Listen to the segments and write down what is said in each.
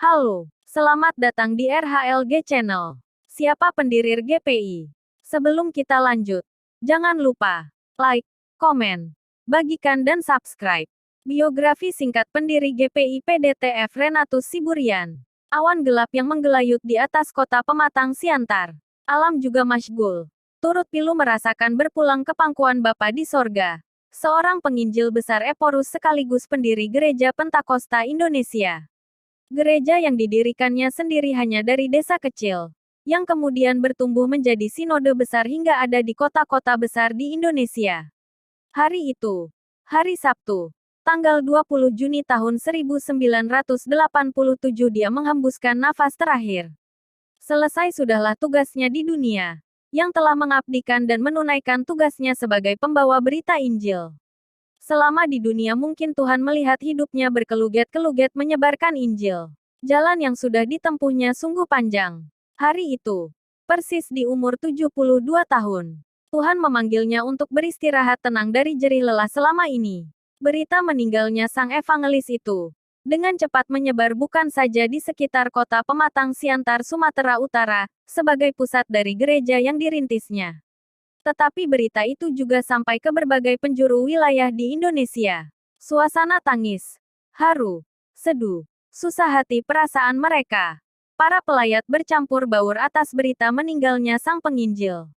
Halo, selamat datang di RHLG Channel. Siapa pendiri GPI? Sebelum kita lanjut, jangan lupa like, komen, bagikan dan subscribe. Biografi singkat pendiri GPI PDTF Renatus Siburian. Awan gelap yang menggelayut di atas kota Pematang Siantar. Alam juga masyghul. Turut pilu merasakan berpulang ke pangkuan Bapa di sorga. Seorang penginjil besar Eporus sekaligus pendiri Gereja Pentakosta Indonesia. Gereja yang didirikannya sendiri hanya dari desa kecil, yang kemudian bertumbuh menjadi sinode besar hingga ada di kota-kota besar di Indonesia. Hari itu, hari Sabtu, tanggal 20 Juni tahun 1987 dia menghembuskan nafas terakhir. Selesai sudahlah tugasnya di dunia, yang telah mengabdikan dan menunaikan tugasnya sebagai pembawa berita Injil. Selama di dunia mungkin Tuhan melihat hidupnya berkeluget-keluget menyebarkan Injil. Jalan yang sudah ditempuhnya sungguh panjang. Hari itu, persis di umur 72 tahun, Tuhan memanggilnya untuk beristirahat tenang dari jerih lelah selama ini. Berita meninggalnya sang evangelis itu dengan cepat menyebar bukan saja di sekitar kota Pematang Siantar, Sumatera Utara, sebagai pusat dari gereja yang dirintisnya. Tetapi berita itu juga sampai ke berbagai penjuru wilayah di Indonesia. Suasana tangis, haru, seduh, susah hati perasaan mereka. Para pelayat bercampur baur atas berita meninggalnya sang penginjil.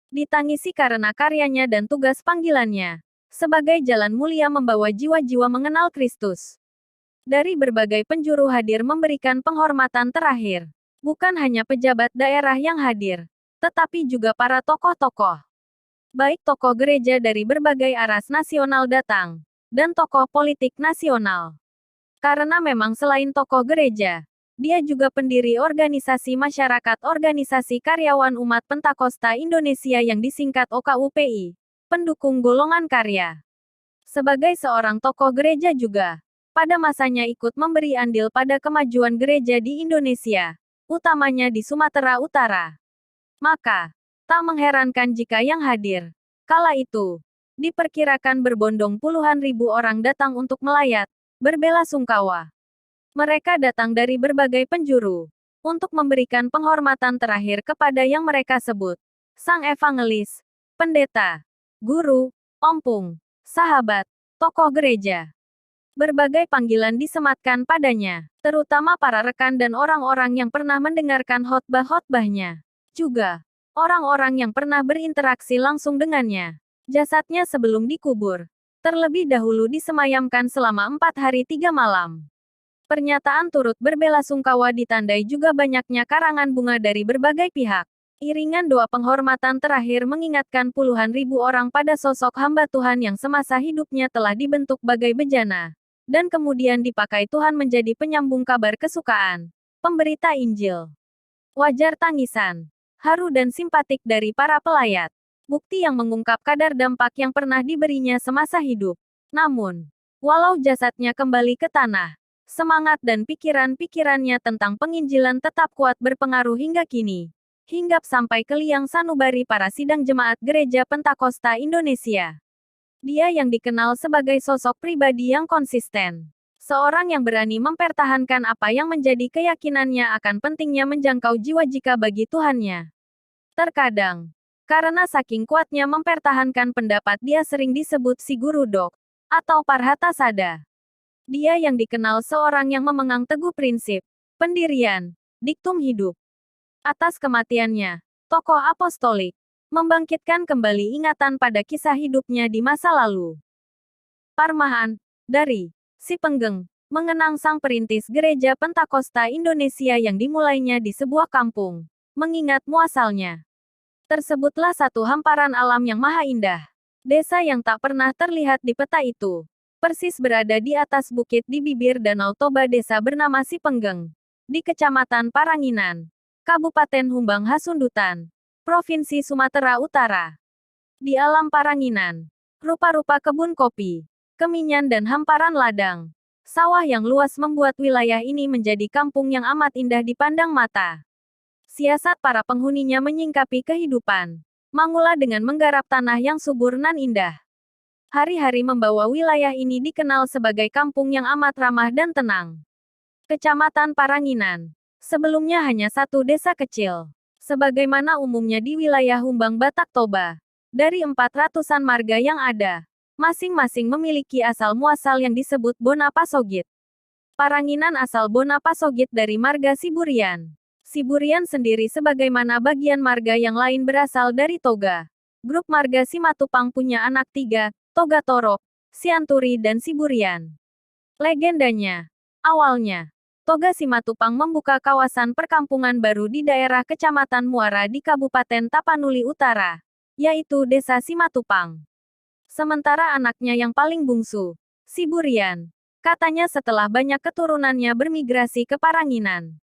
Ditangisi karena karyanya dan tugas panggilannya. Sebagai jalan mulia membawa jiwa-jiwa mengenal Kristus. Dari berbagai penjuru hadir memberikan penghormatan terakhir. Bukan hanya pejabat daerah yang hadir, tetapi juga para tokoh-tokoh. Baik tokoh gereja dari berbagai aras nasional datang, dan tokoh politik nasional. Karena memang selain tokoh gereja, dia juga pendiri organisasi masyarakat, organisasi karyawan umat Pentakosta Indonesia yang disingkat OKUPI, pendukung golongan karya. Sebagai seorang tokoh gereja juga, pada masanya ikut memberi andil pada kemajuan gereja di Indonesia, utamanya di Sumatera Utara. Maka, tak mengherankan jika yang hadir kala itu diperkirakan berbondong puluhan ribu orang datang untuk melayat, berbelasungkawa. Mereka datang dari berbagai penjuru untuk memberikan penghormatan terakhir kepada yang mereka sebut sang evangelis, pendeta, guru, ompong, sahabat, tokoh gereja. Berbagai panggilan disematkan padanya, terutama para rekan dan orang-orang yang pernah mendengarkan khotbah-khotbahnya. Juga orang-orang yang pernah berinteraksi langsung dengannya. Jasadnya sebelum dikubur, terlebih dahulu disemayamkan selama 4 hari 3 malam. Pernyataan turut berbelasungkawa ditandai juga banyaknya karangan bunga dari berbagai pihak. Iringan doa penghormatan terakhir mengingatkan puluhan ribu orang pada sosok hamba Tuhan yang semasa hidupnya telah dibentuk bagai bejana, dan kemudian dipakai Tuhan menjadi penyambung kabar kesukaan, pemberita Injil. Wajar tangisan, haru dan simpatik dari para pelayat. Bukti yang mengungkap kadar dampak yang pernah diberinya semasa hidup. Namun, walau jasadnya kembali ke tanah, semangat dan pikiran-pikirannya tentang penginjilan tetap kuat berpengaruh hingga kini. Hinggap sampai ke liang sanubari para sidang jemaat Gereja Pentakosta Indonesia. Dia yang dikenal sebagai sosok pribadi yang konsisten. Seorang yang berani mempertahankan apa yang menjadi keyakinannya akan pentingnya menjangkau jiwa jika bagi Tuhannya. Terkadang, karena saking kuatnya mempertahankan pendapat dia sering disebut si guru dok, atau Parhatasada. Dia yang dikenal seorang yang memegang teguh prinsip, pendirian, diktum hidup. Atas kematiannya, tokoh apostolik, membangkitkan kembali ingatan pada kisah hidupnya di masa lalu. Parmahan, dari Si Penggeng, mengenang sang perintis Gereja Pentakosta Indonesia yang dimulainya di sebuah kampung, mengingat muasalnya. Tersebutlah satu hamparan alam yang maha indah. Desa yang tak pernah terlihat di peta itu, persis berada di atas bukit di bibir Danau Toba. Desa bernama Si Penggeng, di Kecamatan Paranginan, Kabupaten Humbang Hasundutan, Provinsi Sumatera Utara. Di alam Paranginan, rupa-rupa kebun kopi, keminyan dan hamparan ladang sawah yang luas membuat wilayah ini menjadi kampung yang amat indah dipandang mata. Siasat para penghuninya menyingkapi kehidupan Mangula dengan menggarap tanah yang subur nan indah. Hari-hari membawa wilayah ini dikenal sebagai kampung yang amat ramah dan tenang. Kecamatan Paranginan. Sebelumnya hanya satu desa kecil. Sebagaimana umumnya di wilayah Humbang Batak Toba. Dari 400-an marga yang ada, masing-masing memiliki asal-muasal yang disebut Bonapasogit. Paranginan asal Bonapasogit dari marga Siburian. Siburian sendiri sebagaimana bagian marga yang lain berasal dari Toga. Grup marga Simatupang punya anak tiga, Toga Torok, Sianturi dan Siburian. Legendanya, awalnya, Toga Simatupang membuka kawasan perkampungan baru di daerah Kecamatan Muara di Kabupaten Tapanuli Utara, yaitu Desa Simatupang. Sementara anaknya yang paling bungsu, Siburian, katanya setelah banyak keturunannya bermigrasi ke Paranginan.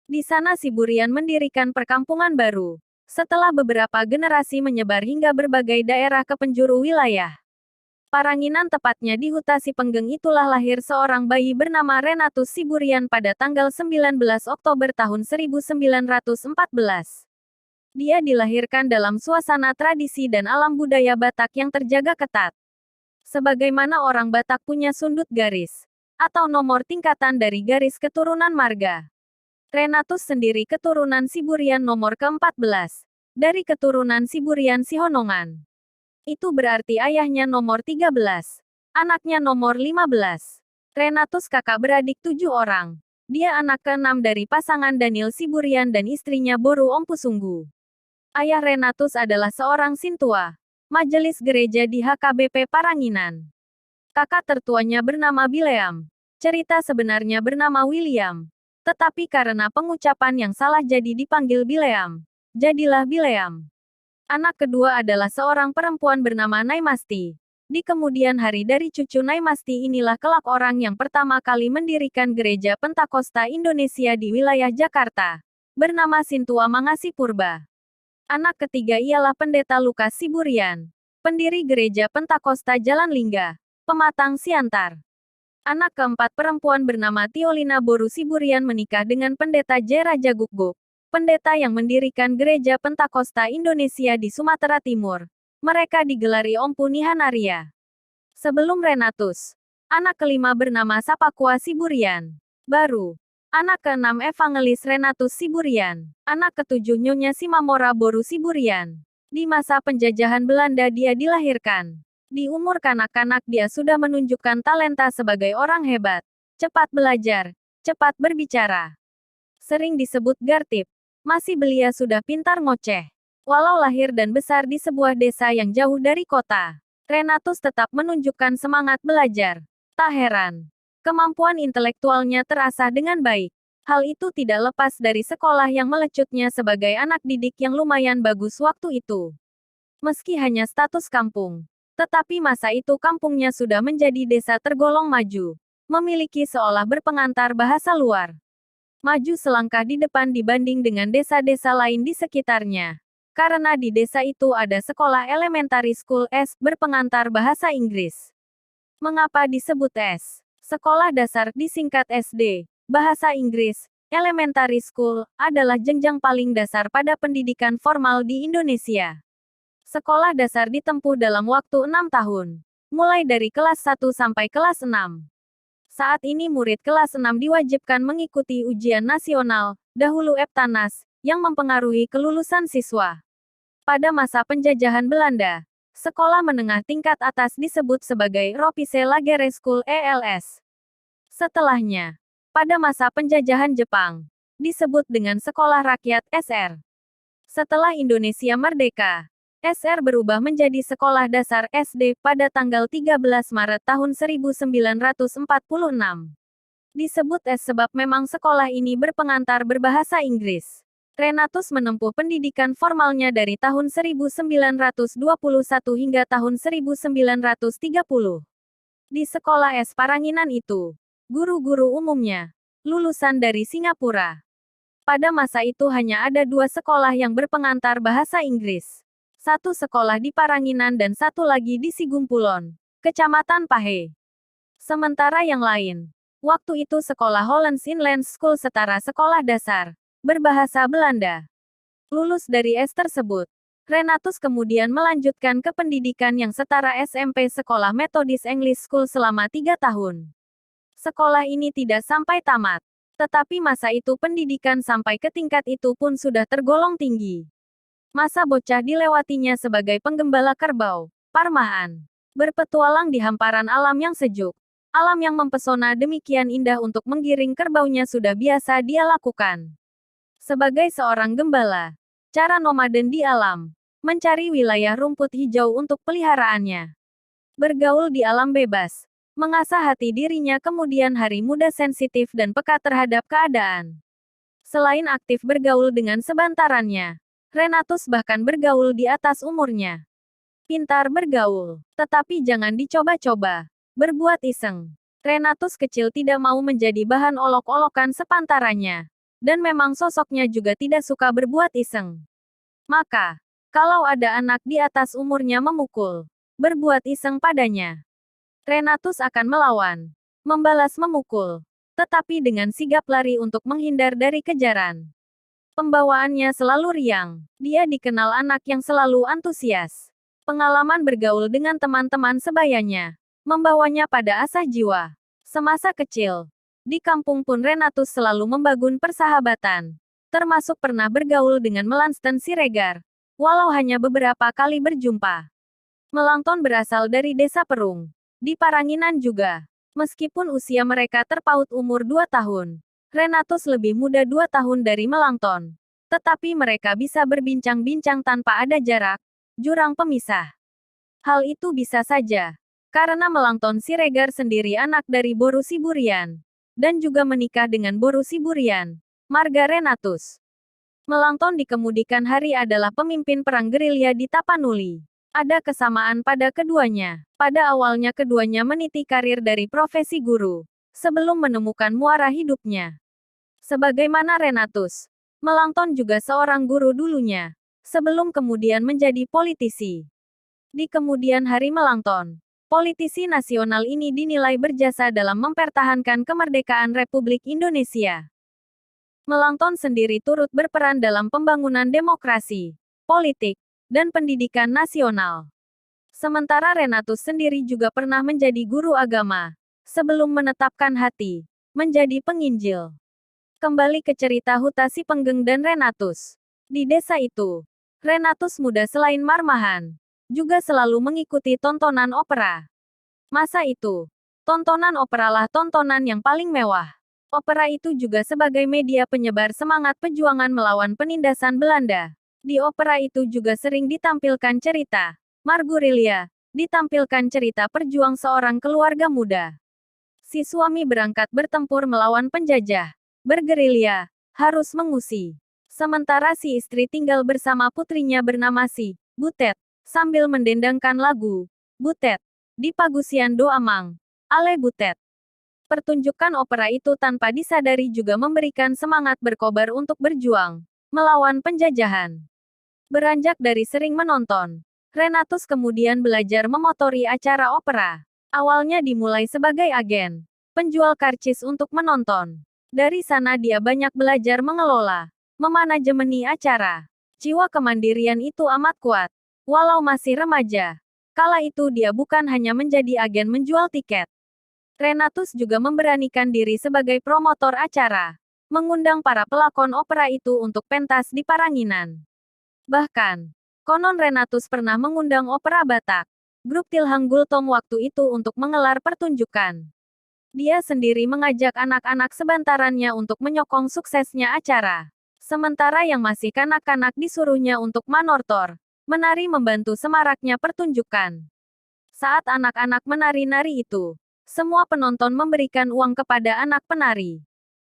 Di sana Siburian mendirikan perkampungan baru, setelah beberapa generasi menyebar hingga berbagai daerah ke penjuru wilayah. Paranginan tepatnya di Huta Sipenggeng itulah lahir seorang bayi bernama Renatus Siburian pada tanggal 19 Oktober tahun 1914. Dia dilahirkan dalam suasana tradisi dan alam budaya Batak yang terjaga ketat. Sebagaimana orang Batak punya sundut garis, atau nomor tingkatan dari garis keturunan marga. Renatus sendiri keturunan Siburian nomor ke-14, dari keturunan Siburian Sihonongan. Itu berarti ayahnya nomor 13, anaknya nomor 15. Renatus kakak beradik 7 orang. Dia anak ke-6 dari pasangan Daniel Siburian dan istrinya Boru Ompusunggu. Ayah Renatus adalah seorang sintua, majelis gereja di HKBP Paranginan. Kakak tertuanya bernama Bileam. Cerita sebenarnya bernama William. Tetapi karena pengucapan yang salah jadi dipanggil Bileam. Jadilah Bileam. Anak kedua adalah seorang perempuan bernama Naimasti. Di kemudian hari dari cucu Naimasti inilah kelak orang yang pertama kali mendirikan gereja Pentakosta Indonesia di wilayah Jakarta, bernama Sintua Mangasi Purba. Anak ketiga ialah Pendeta Lukas Siburian, pendiri gereja Pentakosta Jalan Lingga, Pematang Siantar. Anak keempat perempuan bernama Tiolina Boru Siburian menikah dengan Pendeta J. Raja Guguk, pendeta yang mendirikan gereja Pentakosta Indonesia di Sumatera Timur. Mereka digelari Ompu Nihanaria. Sebelum Renatus, anak kelima bernama Sapakua Siburian. Baru, anak keenam Evangelis Renatus Siburian. Anak ketujuh Nyonya Simamora Boru Siburian. Di masa penjajahan Belanda dia dilahirkan. Di umur kanak-kanak dia sudah menunjukkan talenta sebagai orang hebat. Cepat belajar, cepat berbicara. Sering disebut Gartip. Masih belia sudah pintar ngoceh. Walau lahir dan besar di sebuah desa yang jauh dari kota, Renatus tetap menunjukkan semangat belajar. Tak heran, kemampuan intelektualnya terasah dengan baik. Hal itu tidak lepas dari sekolah yang melecutnya sebagai anak didik yang lumayan bagus waktu itu. Meski hanya status kampung, tetapi masa itu kampungnya sudah menjadi desa tergolong maju, memiliki seolah berpengantar bahasa luar. Maju selangkah di depan dibanding dengan desa-desa lain di sekitarnya. Karena di desa itu ada sekolah elementary school S berpengantar bahasa Inggris. Mengapa disebut S? Sekolah dasar disingkat SD, bahasa Inggris, elementary school, adalah jenjang paling dasar pada pendidikan formal di Indonesia. Sekolah dasar ditempuh dalam waktu 6 tahun, mulai dari kelas 1 sampai kelas 6. Saat ini murid kelas 6 diwajibkan mengikuti ujian nasional, dahulu Eptanas, yang mempengaruhi kelulusan siswa. Pada masa penjajahan Belanda, sekolah menengah tingkat atas disebut sebagai Ropise Lagere School ELS. Setelahnya, pada masa penjajahan Jepang, disebut dengan Sekolah Rakyat SR. Setelah Indonesia merdeka, SR berubah menjadi Sekolah Dasar SD pada tanggal 13 Maret tahun 1946. Disebut S sebab memang sekolah ini berpengantar berbahasa Inggris. Renatus menempuh pendidikan formalnya dari tahun 1921 hingga tahun 1930. Di sekolah S Paranginan itu, guru-guru umumnya lulusan dari Singapura. Pada masa itu hanya ada 2 sekolah yang berpengantar bahasa Inggris. Satu sekolah di Paranginan dan satu lagi di Sigumpulon, Kecamatan Pahe. Sementara yang lain, waktu itu sekolah Hollands Inland School setara sekolah dasar, berbahasa Belanda. Lulus dari S tersebut, Renatus kemudian melanjutkan ke pendidikan yang setara SMP Sekolah Methodist English School selama 3 tahun. Sekolah ini tidak sampai tamat. Tetapi masa itu pendidikan sampai ke tingkat itu pun sudah tergolong tinggi. Masa bocah dilewatinya sebagai penggembala kerbau, Parmahan. Berpetualang di hamparan alam yang sejuk. Alam yang mempesona demikian indah untuk menggiring kerbaunya sudah biasa dia lakukan. Sebagai seorang gembala, cara nomaden di alam, mencari wilayah rumput hijau untuk peliharaannya. Bergaul di alam bebas, mengasah hati dirinya kemudian hari muda sensitif dan peka terhadap keadaan. Selain aktif bergaul dengan sebantarannya, Renatus bahkan bergaul di atas umurnya. Pintar bergaul, tetapi jangan dicoba-coba. Berbuat iseng. Renatus kecil tidak mau menjadi bahan olok-olokan sepantarannya. Dan memang sosoknya juga tidak suka berbuat iseng. Maka, kalau ada anak di atas umurnya memukul, berbuat iseng padanya, Renatus akan melawan, membalas memukul, tetapi dengan sigap lari untuk menghindar dari kejaran. Pembawaannya selalu riang. Dia dikenal anak yang selalu antusias. Pengalaman bergaul dengan teman-teman sebayanya membawanya pada asah jiwa. Semasa kecil, di kampung pun Renatus selalu membangun persahabatan, termasuk pernah bergaul dengan Melanton Siregar, walau hanya beberapa kali berjumpa. Melanton berasal dari desa Perung, di Paranginan juga. Meskipun usia mereka terpaut umur 2 tahun, Renatus lebih muda 2 tahun dari Melanton. Tetapi mereka bisa berbincang-bincang tanpa ada jarak, jurang pemisah. Hal itu bisa saja karena Melanton Siregar sendiri anak dari Boru Siburian, dan juga menikah dengan Boru Siburian, marga Renatus. Melanton di kemudian hari adalah pemimpin perang gerilya di Tapanuli. Ada kesamaan pada keduanya. Pada awalnya keduanya meniti karir dari profesi guru, sebelum menemukan muara hidupnya. Sebagaimana Renatus, Melanton juga seorang guru dulunya, sebelum kemudian menjadi politisi. Di kemudian hari Melanton, politisi nasional ini dinilai berjasa dalam mempertahankan kemerdekaan Republik Indonesia. Melanton sendiri turut berperan dalam pembangunan demokrasi, politik, dan pendidikan nasional. Sementara Renatus sendiri juga pernah menjadi guru agama, sebelum menetapkan hati menjadi penginjil. Kembali ke cerita Huta Si Penggeng dan Renatus. Di desa itu, Renatus muda selain marmahan, juga selalu mengikuti tontonan opera. Masa itu, tontonan operalah tontonan yang paling mewah. Opera itu juga sebagai media penyebar semangat perjuangan melawan penindasan Belanda. Di opera itu juga sering ditampilkan cerita Marguerilia, ditampilkan cerita perjuang seorang keluarga muda. Si suami berangkat bertempur melawan penjajah, bergerilya, harus mengungsi. Sementara si istri tinggal bersama putrinya bernama si Butet, sambil mendendangkan lagu Butet di Pagusian Doamang, Ale Butet. Pertunjukan opera itu tanpa disadari juga memberikan semangat berkobar untuk berjuang melawan penjajahan. Beranjak dari sering menonton, Renatus kemudian belajar memotori acara opera. Awalnya dimulai sebagai agen, penjual karcis untuk menonton. Dari sana dia banyak belajar mengelola, memanajemeni acara. Jiwa kemandirian itu amat kuat. Walau masih remaja, kala itu dia bukan hanya menjadi agen menjual tiket. Renatus juga memberanikan diri sebagai promotor acara, mengundang para pelakon opera itu untuk pentas di Paranginan. Bahkan, konon Renatus pernah mengundang opera Batak, grup Tilhang Gultom waktu itu untuk mengelar pertunjukan. Dia sendiri mengajak anak-anak sebantarannya untuk menyokong suksesnya acara. Sementara yang masih kanak-kanak disuruhnya untuk manortor, menari membantu semaraknya pertunjukan. Saat anak-anak menari-nari itu, semua penonton memberikan uang kepada anak penari.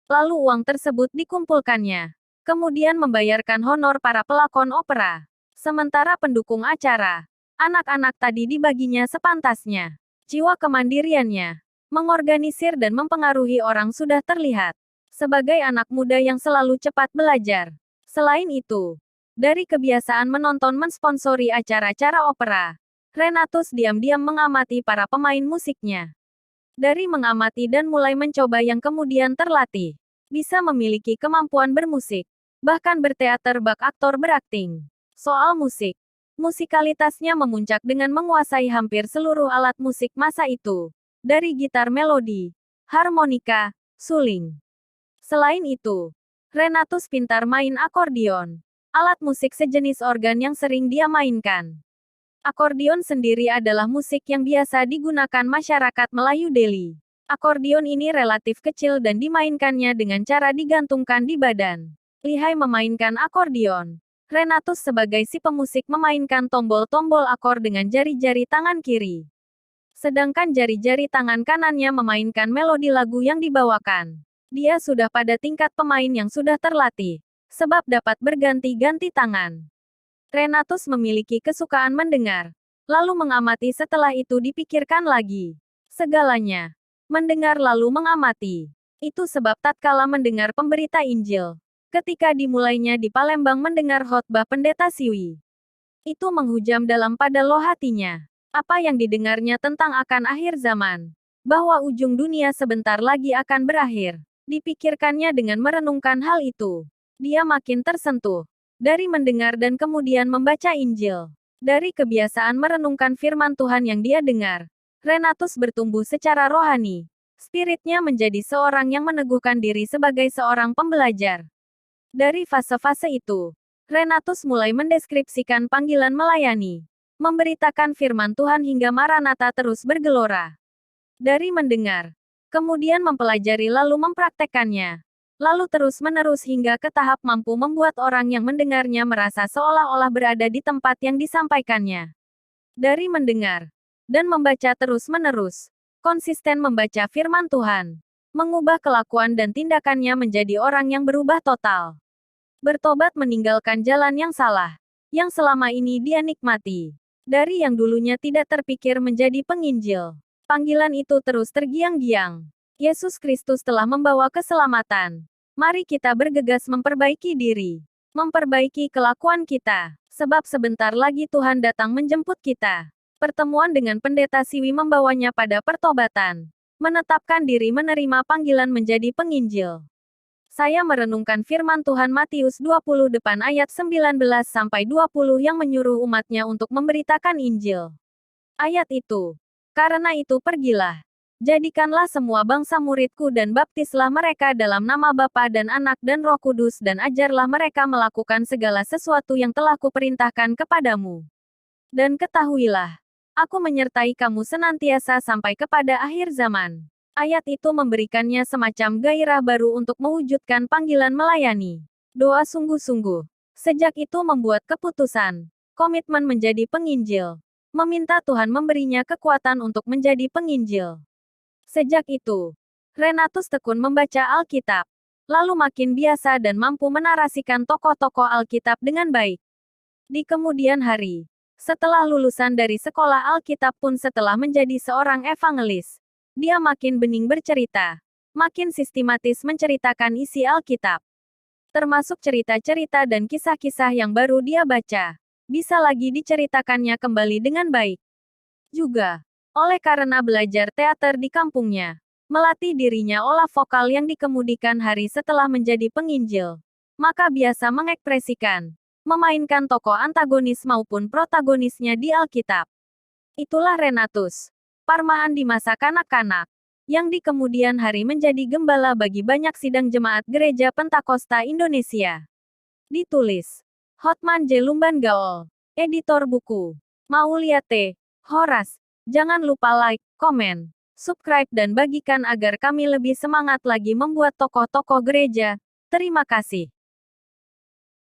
Lalu uang tersebut dikumpulkannya, kemudian membayarkan honor para pelakon opera. Sementara pendukung acara, anak-anak tadi dibaginya sepantasnya. Jiwa kemandiriannya, mengorganisir dan mempengaruhi orang sudah terlihat. Sebagai anak muda yang selalu cepat belajar. Selain itu, dari kebiasaan menonton mensponsori acara-acara opera, Renatus diam-diam mengamati para pemain musiknya. Dari mengamati dan mulai mencoba yang kemudian terlatih, bisa memiliki kemampuan bermusik, bahkan berteater bak aktor berakting. Soal musik, musikalitasnya memuncak dengan menguasai hampir seluruh alat musik masa itu, dari gitar melodi, harmonika, suling, Selain itu, Renatus pintar main akordeon, alat musik sejenis organ yang sering dia mainkan. Akordeon sendiri adalah musik yang biasa digunakan masyarakat Melayu Delhi. Akordeon ini relatif kecil dan dimainkannya dengan cara digantungkan di badan. Lihai memainkan akordeon. Renatus sebagai si pemusik memainkan tombol-tombol akor dengan jari-jari tangan kiri. Sedangkan jari-jari tangan kanannya memainkan melodi lagu yang dibawakan. Dia sudah pada tingkat pemain yang sudah terlatih, sebab dapat berganti-ganti tangan. Renatus memiliki kesukaan mendengar, lalu mengamati setelah itu dipikirkan lagi. Segalanya. Mendengar lalu mengamati. Itu sebab tatkala mendengar pemberita Injil, ketika dimulainya di Palembang mendengar khotbah Pendeta Siwi, itu menghujam dalam pada loh hatinya. Apa yang didengarnya tentang akan akhir zaman, bahwa ujung dunia sebentar lagi akan berakhir. Dipikirkannya dengan merenungkan hal itu. Dia makin tersentuh dari mendengar dan kemudian membaca Injil. Dari kebiasaan merenungkan firman Tuhan yang dia dengar, Renatus bertumbuh secara rohani. Spiritnya menjadi seorang yang meneguhkan diri sebagai seorang pembelajar. Dari fase-fase itu, Renatus mulai mendeskripsikan panggilan melayani, memberitakan firman Tuhan hingga Maranatha terus bergelora. Dari mendengar, kemudian mempelajari lalu mempraktekkannya. Lalu terus-menerus hingga ke tahap mampu membuat orang yang mendengarnya merasa seolah-olah berada di tempat yang disampaikannya. Dari mendengar dan membaca terus-menerus, konsisten membaca firman Tuhan, mengubah kelakuan dan tindakannya menjadi orang yang berubah total. Bertobat meninggalkan jalan yang salah, yang selama ini dia nikmati. Dari yang dulunya tidak terpikir menjadi penginjil, panggilan itu terus tergiang-giang. Yesus Kristus telah membawa keselamatan. Mari kita bergegas memperbaiki diri, memperbaiki kelakuan kita, sebab sebentar lagi Tuhan datang menjemput kita. Pertemuan dengan Pendeta Siwi membawanya pada pertobatan, menetapkan diri menerima panggilan menjadi penginjil. Saya merenungkan firman Tuhan Matius 20 depan ayat 19-20 yang menyuruh umatnya untuk memberitakan Injil. Ayat itu, karena itu pergilah. Jadikanlah semua bangsa muridku dan baptislah mereka dalam nama Bapa dan Anak dan Roh Kudus dan ajarlah mereka melakukan segala sesuatu yang telah kuperintahkan kepadamu. Dan ketahuilah, aku menyertai kamu senantiasa sampai kepada akhir zaman. Ayat itu memberikannya semacam gairah baru untuk mewujudkan panggilan melayani. Doa sungguh-sungguh. Sejak itu membuat keputusan, komitmen menjadi penginjil. Meminta Tuhan memberinya kekuatan untuk menjadi penginjil. Sejak itu, Renatus tekun membaca Alkitab, lalu makin biasa dan mampu menarasikan tokoh-tokoh Alkitab dengan baik. Di kemudian hari, setelah lulusan dari sekolah Alkitab pun setelah menjadi seorang evangelis, dia makin bening bercerita, makin sistematis menceritakan isi Alkitab. Termasuk cerita-cerita dan kisah-kisah yang baru dia baca, bisa lagi diceritakannya kembali dengan baik. Juga, oleh karena belajar teater di kampungnya, melatih dirinya olah vokal yang dikemudikan hari setelah menjadi penginjil, maka biasa mengekspresikan, memainkan tokoh antagonis maupun protagonisnya di Alkitab. Itulah Renatus, Parmaan di masa kanak-kanak, yang di kemudian hari menjadi gembala bagi banyak sidang jemaat Gereja Pentakosta Indonesia. Ditulis Hotman J. Lumban Gaol, editor buku Maulia T. Horas. Jangan lupa like, komen, subscribe dan bagikan agar kami lebih semangat lagi membuat tokoh-tokoh gereja. Terima kasih.